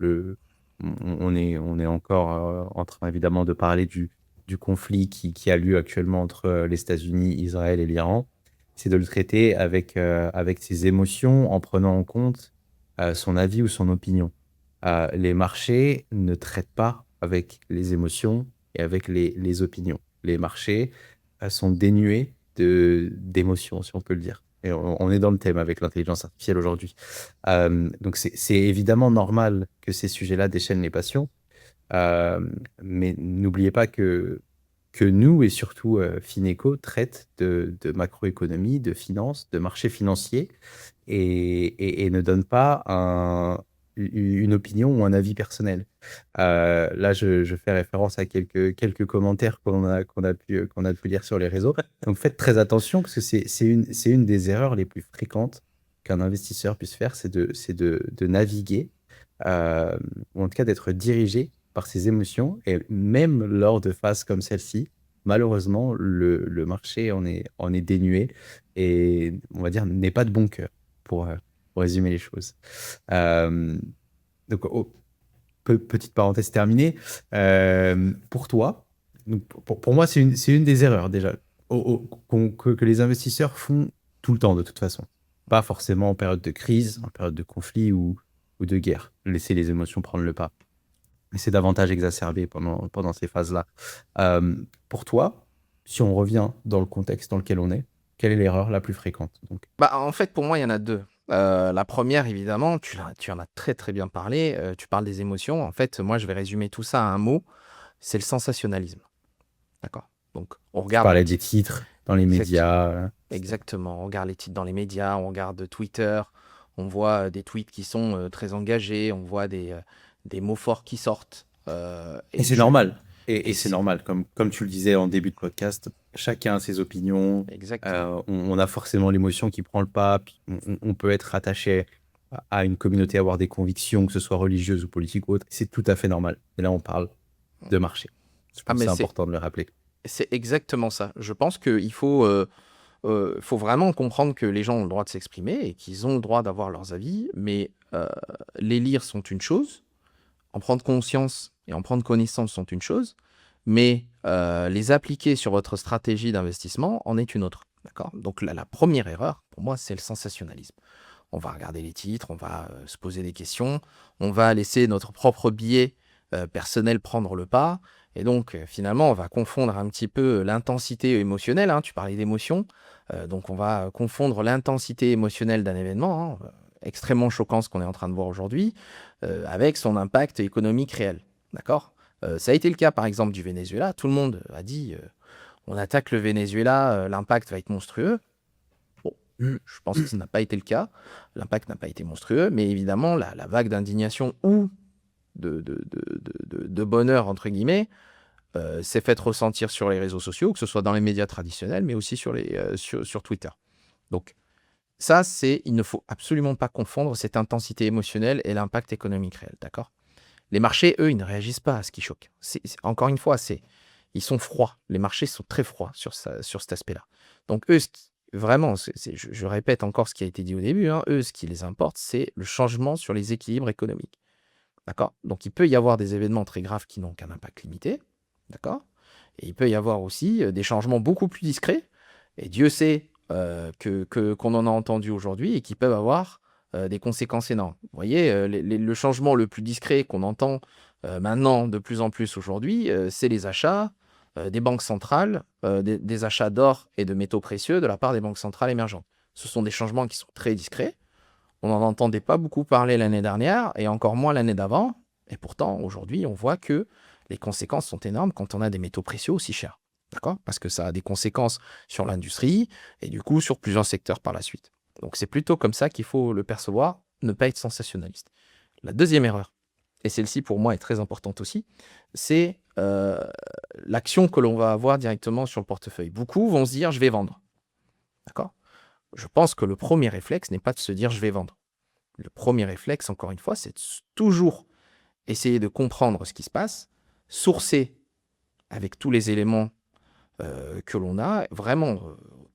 on est encore en train évidemment de parler du conflit qui a lieu actuellement entre les États-Unis, Israël et l'Iran. C'est de le traiter avec ses émotions en prenant en compte son avis ou son opinion. Les marchés ne traitent pas avec les émotions et avec les opinions. Les marchés sont dénués d'émotions, si on peut le dire. Et on est dans le thème avec l'intelligence artificielle aujourd'hui. Donc, c'est évidemment normal que ces sujets-là déchaînent les passions. Mais n'oubliez pas que nous, et surtout Fineco, traite de macroéconomie, de finance, de marché financier, et ne donne pas une opinion ou un avis personnel. Là, je fais référence à quelques commentaires qu'on a pu lire sur les réseaux. Donc, faites très attention parce que c'est une des erreurs les plus fréquentes qu'un investisseur puisse faire, c'est de naviguer, ou en tout cas d'être dirigé par ses émotions. Et même lors de phases comme celle-ci, malheureusement, le marché en est dénué et, on va dire, n'est pas de bon cœur, pour résumer les choses. Donc, petite parenthèse terminée. Pour toi, donc pour moi, c'est une des erreurs déjà que les investisseurs font tout le temps de toute façon. Pas forcément en période de crise, en période de conflit ou de guerre. Laisser les émotions prendre le pas. Mais c'est davantage exacerbé pendant ces phases-là. Pour toi, si on revient dans le contexte dans lequel on est, quelle est l'erreur la plus fréquente donc? En fait, pour moi, il y en a deux. La première, évidemment, tu en as très très bien parlé. Tu parles des émotions. En fait, moi, je vais résumer tout ça à un mot. C'est le sensationnalisme. D'accord? Donc, on Tu regarde parlais des titres dans les médias. Exactement. On regarde les titres dans les médias, on regarde Twitter, on voit des tweets qui sont très engagés, on voit des mots forts qui sortent. Et c'est normal. Et et c'est c'est- normal. Comme tu le disais en début de podcast, chacun a ses opinions. Exactement. On a forcément l'émotion qui prend le pas. Puis on peut être attaché à une communauté, avoir des convictions, que ce soit religieuses ou politiques ou autres. C'est tout à fait normal. Et là, on parle de marché. Je pense que Mais c'est important de le rappeler. c'est exactement ça. Je pense qu'il faut vraiment comprendre que les gens ont le droit de s'exprimer et qu'ils ont le droit d'avoir leurs avis, mais les lire sont une chose, en prendre conscience et en prendre connaissance sont une chose, mais les appliquer sur votre stratégie d'investissement en est une autre. D'accord? Donc la première erreur, pour moi, c'est le sensationnalisme. On va regarder les titres, on va se poser des questions, on va laisser notre propre biais personnel prendre le pas, et donc finalement, on va confondre un petit peu l'intensité émotionnelle, hein, tu parlais d'émotion, donc on va confondre l'intensité émotionnelle d'un événement, hein, extrêmement choquant ce qu'on est en train de voir aujourd'hui, avec son impact économique réel. D'accord? Ça a été le cas par exemple du Venezuela. Tout le monde a dit on attaque le Venezuela, l'impact va être monstrueux. Bon, je pense que ça n'a pas été le cas. L'impact n'a pas été monstrueux, mais évidemment, la vague d'indignation ou de bonheur, entre guillemets, s'est faite ressentir sur les réseaux sociaux, que ce soit dans les médias traditionnels, mais aussi sur Twitter. Donc, ça, il ne faut absolument pas confondre cette intensité émotionnelle et l'impact économique réel, d'accord? Les marchés, eux, ils ne réagissent pas à ce qui choque. Encore une fois, ils sont froids. Les marchés sont très froids sur cet aspect-là. Donc, eux, vraiment, je répète encore ce qui a été dit au début, hein, eux, ce qui les importe, c'est le changement sur les équilibres économiques. D'accord? Donc, il peut y avoir des événements très graves qui n'ont qu'un impact limité. D'accord? Et il peut y avoir aussi des changements beaucoup plus discrets. Et Dieu sait qu'on en a entendu aujourd'hui et qui peuvent avoir des conséquences énormes. Vous voyez, le changement le plus discret qu'on entend maintenant de plus en plus aujourd'hui, c'est les achats des banques centrales, des achats d'or et de métaux précieux de la part des banques centrales émergentes. Ce sont des changements qui sont très discrets. On n'en entendait pas beaucoup parler l'année dernière et encore moins l'année d'avant. Et pourtant, aujourd'hui, on voit que les conséquences sont énormes quand on a des métaux précieux aussi chers. D'accord? Parce que ça a des conséquences sur l'industrie et du coup sur plusieurs secteurs par la suite. Donc c'est plutôt comme ça qu'il faut le percevoir, ne pas être sensationnaliste. La deuxième erreur, et celle-ci pour moi est très importante aussi, c'est l'action que l'on va avoir directement sur le portefeuille. Beaucoup vont se dire je vais vendre. D'accord? Je pense que le premier réflexe n'est pas de se dire je vais vendre. Le premier réflexe, encore une fois, c'est de toujours essayer de comprendre ce qui se passe, sourcer avec tous les éléments que l'on a, vraiment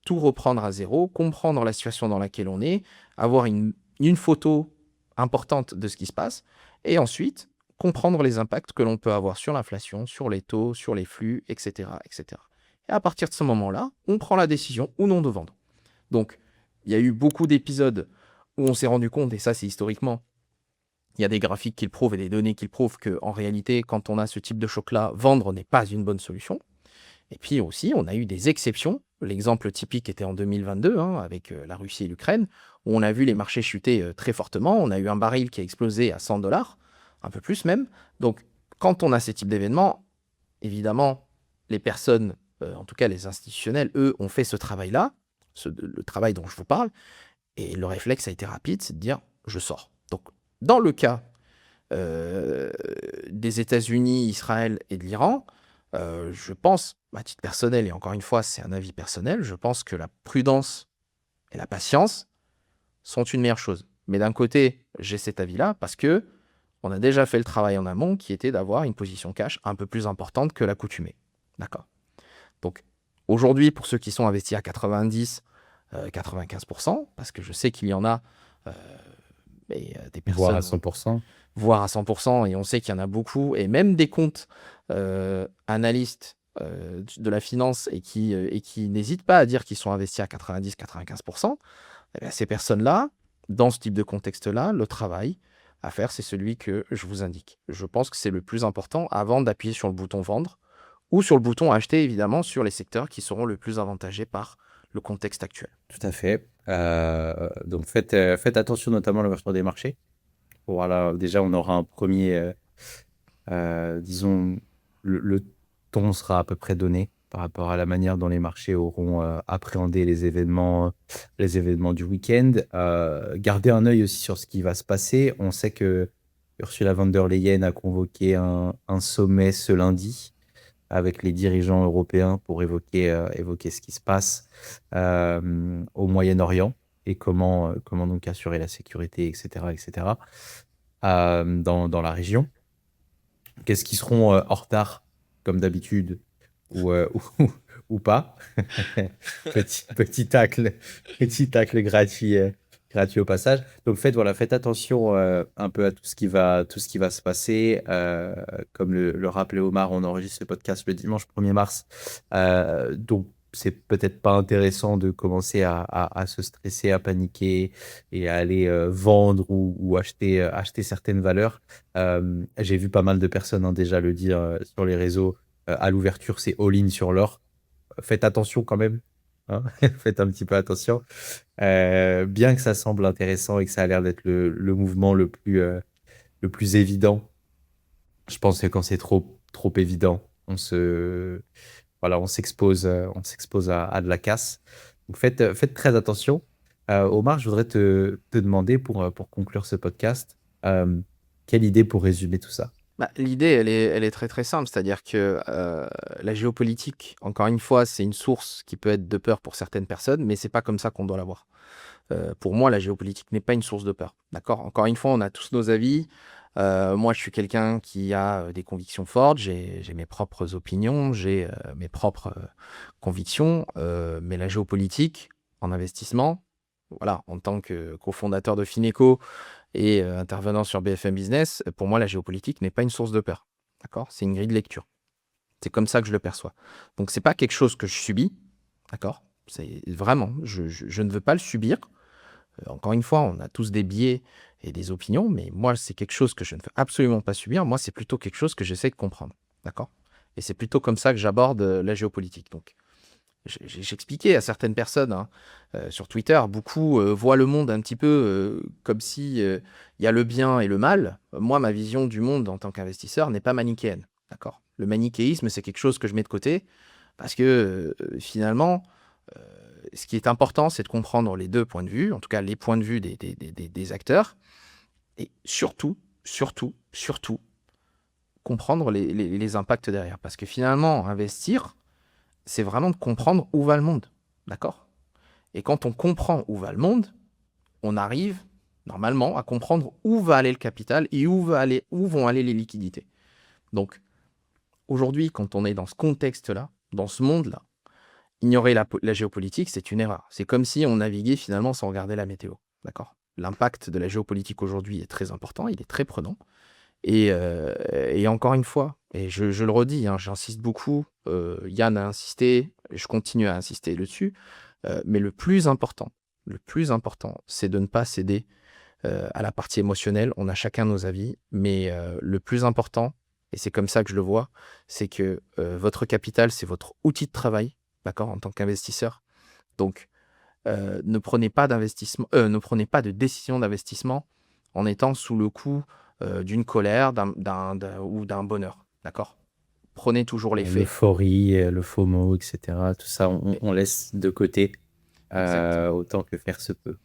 tout reprendre à zéro, comprendre la situation dans laquelle on est, avoir une photo importante de ce qui se passe, et ensuite comprendre les impacts que l'on peut avoir sur l'inflation, sur les taux, sur les flux, etc., etc. Et à partir de ce moment-là, on prend la décision ou non de vendre. Donc, il y a eu beaucoup d'épisodes où on s'est rendu compte, et ça c'est historiquement, il y a des graphiques qui le prouvent et des données qui le prouvent qu'en réalité, quand on a ce type de choc-là, vendre n'est pas une bonne solution. Et puis aussi, on a eu des exceptions. L'exemple typique était en 2022, hein, avec la Russie et l'Ukraine, où on a vu les marchés chuter très fortement. On a eu un baril qui a explosé à 100 $, un peu plus même. Donc, quand on a ce type d'événement, évidemment, les personnes, en tout cas les institutionnels, eux, ont fait ce travail-là, le travail dont je vous parle, et le réflexe a été rapide, c'est de dire « je sors ». Donc, dans le cas des États-Unis, Israël et de l'Iran, je pense, à titre personnel, et encore une fois, c'est un avis personnel, je pense que la prudence et la patience sont une meilleure chose. Mais d'un côté, j'ai cet avis-là parce que on a déjà fait le travail en amont qui était d'avoir une position cash un peu plus importante que l'accoutumée. D'accord. Donc, aujourd'hui, pour ceux qui sont investis à 90, 95%, parce que je sais qu'il y en a des personnes... Voire à 100%. Voire à 100%, et on sait qu'il y en a beaucoup, et même des comptes analystes de la finance et qui n'hésitent pas à dire qu'ils sont investis à 90-95%, eh bien, ces personnes-là, dans ce type de contexte-là, le travail à faire, c'est celui que je vous indique. Je pense que c'est le plus important avant d'appuyer sur le bouton vendre ou sur le bouton acheter, évidemment, sur les secteurs qui seront le plus avantagés par le contexte actuel. Tout à fait. Donc faites attention notamment à l'ouverture des marchés. Voilà, déjà on aura un premier, disons, le ton sera à peu près donné par rapport à la manière dont les marchés auront appréhendé les événements du week-end. Gardez un œil aussi sur ce qui va se passer. On sait que Ursula von der Leyen a convoqué un sommet ce lundi avec les dirigeants européens pour évoquer ce qui se passe au Moyen-Orient et comment donc assurer la sécurité, etc., dans la région. Qu'est-ce qui seront en retard, comme d'habitude, ou pas? Petit tacle gratuit au passage. Donc faites attention un peu à tout ce qui va se passer. Comme le rappelait Omar, on enregistre le podcast le dimanche 1er mars. Donc c'est peut-être pas intéressant de commencer à se stresser, à paniquer et à aller vendre ou acheter certaines valeurs. J'ai vu pas mal de personnes déjà le dire sur les réseaux. À l'ouverture, c'est all-in sur l'or. Faites attention quand même. Hein. Faites un petit peu attention. Bien que ça semble intéressant et que ça a l'air d'être le mouvement le plus évident, je pense que quand c'est trop évident, on s'expose à de la casse. Donc faites très attention. Omar, je voudrais te demander pour conclure ce podcast, quelle idée pour résumer tout ça? L'idée, elle est très très simple, c'est-à-dire que la géopolitique, encore une fois, c'est une source qui peut être de peur pour certaines personnes, mais c'est pas comme ça qu'on doit la voir. Pour moi, la géopolitique n'est pas une source de peur. D'accord? Encore une fois, on a tous nos avis. Moi, je suis quelqu'un qui a des convictions fortes, j'ai mes propres opinions, j'ai mes propres convictions, mais la géopolitique, en investissement. Voilà, en tant que cofondateur de Fineco et intervenant sur BFM Business, pour moi, la géopolitique n'est pas une source de peur. D'accord? C'est une grille de lecture. C'est comme ça que je le perçois. Donc, c'est pas quelque chose que je subis. D'accord? C'est vraiment, je ne veux pas le subir. Encore une fois, on a tous des biais et des opinions, mais moi, c'est quelque chose que je ne veux absolument pas subir. Moi, c'est plutôt quelque chose que j'essaie de comprendre. D'accord? Et c'est plutôt comme ça que j'aborde la géopolitique. Donc, j'expliquais à certaines personnes sur Twitter, beaucoup voient le monde un petit peu comme si il y a le bien et le mal. Moi, ma vision du monde en tant qu'investisseur n'est pas manichéenne. D'accord? Le manichéisme, c'est quelque chose que je mets de côté parce que finalement, euh, ce qui est important, c'est de comprendre les deux points de vue, en tout cas les points de vue des acteurs, et surtout, comprendre les impacts derrière. Parce que finalement, investir, c'est vraiment de comprendre où va le monde. D'accord? Et quand on comprend où va le monde, on arrive normalement à comprendre où va aller le capital et où vont aller les liquidités. Donc, aujourd'hui, quand on est dans ce contexte-là, dans ce monde-là, ignorer la géopolitique, c'est une erreur. C'est comme si on naviguait finalement sans regarder la météo. D'accord? L'impact de la géopolitique aujourd'hui est très important, il est très prenant. Et encore une fois, et je le redis, j'insiste beaucoup, Yann a insisté, je continue à insister dessus, mais le plus important, c'est de ne pas céder à la partie émotionnelle. On a chacun nos avis, mais le plus important, et c'est comme ça que je le vois, c'est que votre capital, c'est votre outil de travail, d'accord, en tant qu'investisseur. Donc, ne prenez pas de décision d'investissement en étant sous le coup d'une colère ou d'un bonheur, d'accord? Prenez toujours les faits. L'euphorie, le FOMO, etc. Tout ça, Et- on laisse de côté Exactement. autant que faire se peut.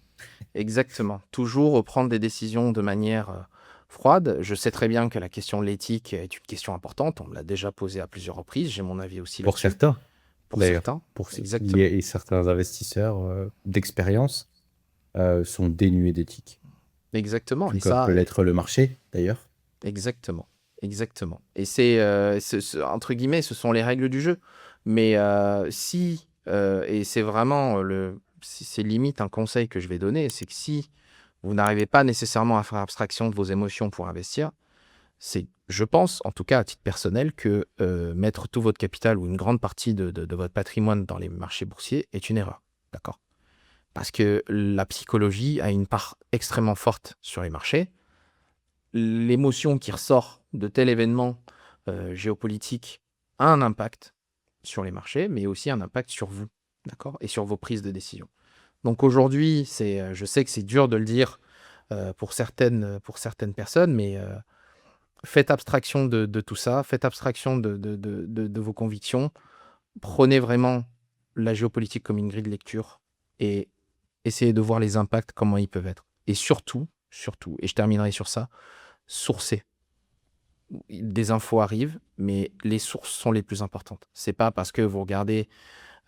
Exactement. Toujours prendre des décisions de manière froide. Je sais très bien que la question de l'éthique est une question importante. On me l'a déjà posée à plusieurs reprises. J'ai mon avis aussi Pour là-dessus. certains, Pour d'ailleurs. certains, Il exactement. y a certains investisseurs d'expérience sont dénués d'éthique. Exactement. Tout Et comme ça, peut l'être le marché, d'ailleurs. exactement. Exactement. Et c'est, entre guillemets, ce sont les règles du jeu. Mais et c'est vraiment c'est limite un conseil que je vais donner, c'est que si vous n'arrivez pas nécessairement à faire abstraction de vos émotions pour investir, je pense, en tout cas à titre personnel, que mettre tout votre capital ou une grande partie de votre patrimoine dans les marchés boursiers est une erreur. D'accord? Parce que la psychologie a une part extrêmement forte sur les marchés. L'émotion qui ressort de tel événement géopolitique a un impact sur les marchés, mais aussi un impact sur vous, d'accord? Et sur vos prises de décision. Donc aujourd'hui, je sais que c'est dur de le dire pour certaines personnes, mais faites abstraction de tout ça, faites abstraction de vos convictions, prenez vraiment la géopolitique comme une grille de lecture et essayez de voir les impacts, comment ils peuvent être. Et surtout, et je terminerai sur ça, sourcez. Des infos arrivent, mais les sources sont les plus importantes. C'est pas parce que vous regardez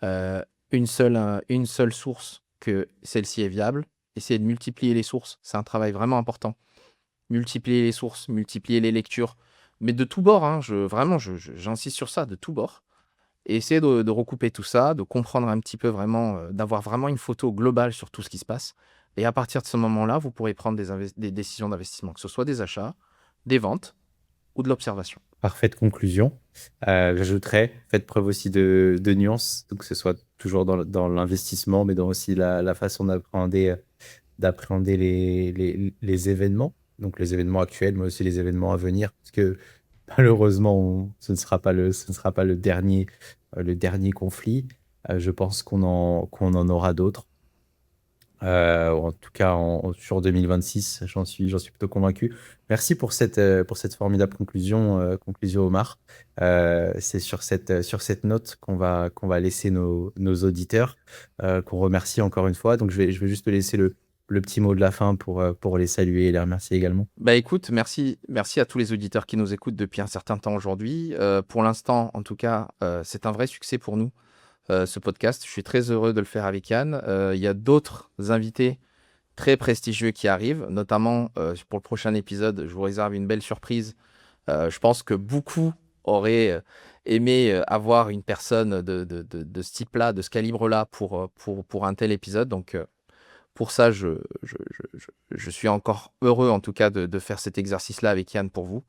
euh, une seule source que celle-ci est viable. Essayez de multiplier les sources. C'est un travail vraiment important. Multiplier les sources, multiplier les lectures, mais de tous bords. J'insiste sur ça, de tous bords. Et essayer de recouper tout ça, de comprendre un petit peu vraiment, d'avoir vraiment une photo globale sur tout ce qui se passe. Et à partir de ce moment-là, vous pourrez prendre des décisions d'investissement, que ce soit des achats, des ventes ou de l'observation. Parfaite conclusion. J'ajouterais, faites preuve aussi de nuance, donc que ce soit toujours dans l'investissement, mais dans aussi la façon d'appréhender les événements, donc les événements actuels, mais aussi les événements à venir, parce que malheureusement, ce ne sera pas le dernier conflit. Je pense qu'on en aura d'autres. En tout cas, sur 2026, j'en suis plutôt convaincu. Merci pour cette formidable conclusion, Omar. C'est sur cette note qu'on va laisser nos auditeurs, qu'on remercie encore une fois. Donc, je vais juste te laisser le petit mot de la fin pour les saluer et les remercier également. Bah écoute, merci à tous les auditeurs qui nous écoutent depuis un certain temps aujourd'hui. Pour l'instant, en tout cas, c'est un vrai succès pour nous, ce podcast. Je suis très heureux de le faire avec Yann. Il y a d'autres invités très prestigieux qui arrivent, notamment pour le prochain épisode. Je vous réserve une belle surprise. Je pense que beaucoup aurait aimé avoir une personne de ce type-là, de ce calibre-là pour un tel épisode. Donc, pour ça, je suis encore heureux, en tout cas, de faire cet exercice-là avec Yann pour vous.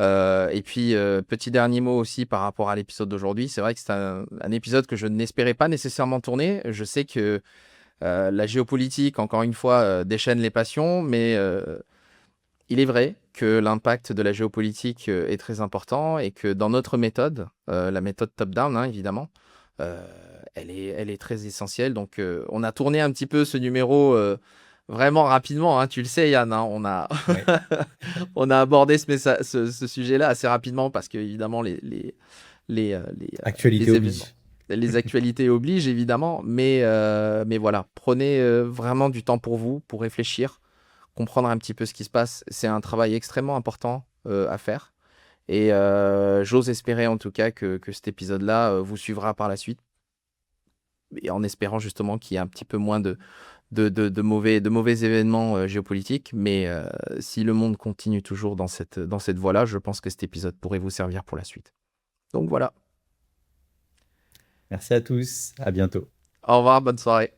Et puis, petit dernier mot aussi par rapport à l'épisode d'aujourd'hui. C'est vrai que c'est un épisode que je n'espérais pas nécessairement tourner. Je sais que la géopolitique, encore une fois, déchaîne les passions, mais il est vrai que l'impact de la géopolitique est très important et que dans notre méthode, la méthode top-down, hein, évidemment, euh, elle est très essentielle. Donc, on a tourné un petit peu ce numéro vraiment rapidement, hein, tu le sais, Yann, hein, Ouais. on a abordé ce sujet-là assez rapidement parce que, évidemment, Actualité les événements, oblige. les actualités obligent, évidemment. Mais voilà, prenez vraiment du temps pour vous, pour réfléchir, comprendre un petit peu ce qui se passe. C'est un travail extrêmement important à faire. Et j'ose espérer en tout cas que cet épisode-là vous suivra par la suite. Et en espérant justement qu'il y ait un petit peu moins de mauvais événements géopolitiques. Mais si le monde continue toujours dans cette voie-là, je pense que cet épisode pourrait vous servir pour la suite. Donc voilà. Merci à tous. À bientôt. Au revoir, bonne soirée.